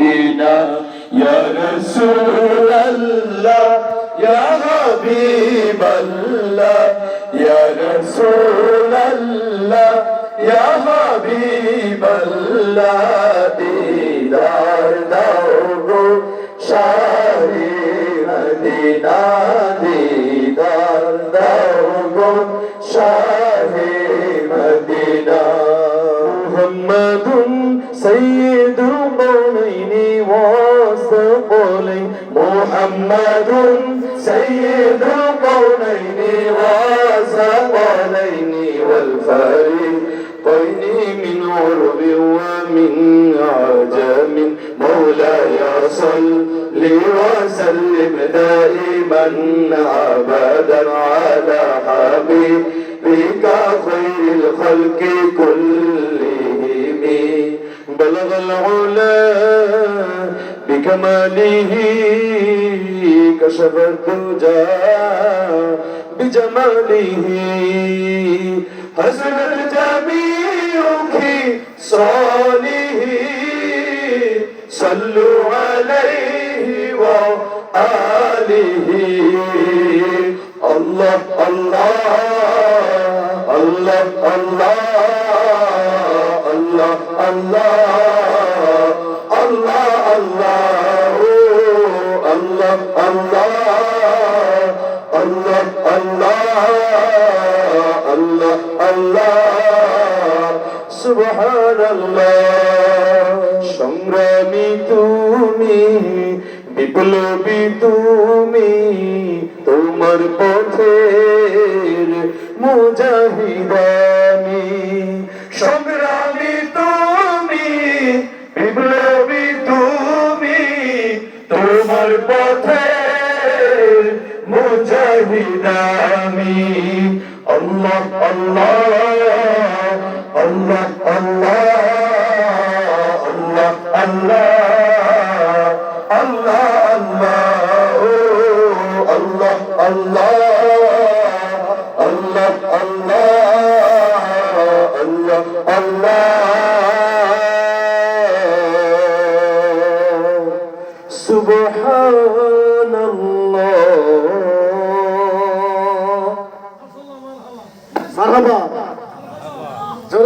مدينة يا رسول الله يا حبيب الله يا رسول الله يا حبيب الله ديدار دو شاهي مدينة ديدار دو شاهي مدينة محمد سيد القولين والثقلين محمد سيد القولين والثقلين والفريقين من عرب ومن عجم مولاي صل وسلم دائما ابدا على حبيبك خير الخلق كلهم بلغ العلا بكماله كشف الدجى بجماله حسن الجميع خصاله صلوا عليه وآله الله الله الله الله الله الله الله الله الله الله الله سبحان الله সংগ্রামী তুমি বিপ্লবী তুমি তোমার পথের মুজাহিদ আমি সংগ্রামী তুমি বিপ্লবী তুমি তোমার পথের মুজাহিদ আমি আল্লাহ আল্লাহ আল্লাহ আল্লাহ আল্লাহ আল্লাহ আল্লাহ আল্লাহ আল্লাহ আল্লাহ আল্লাহ আল্লাহ সুবহান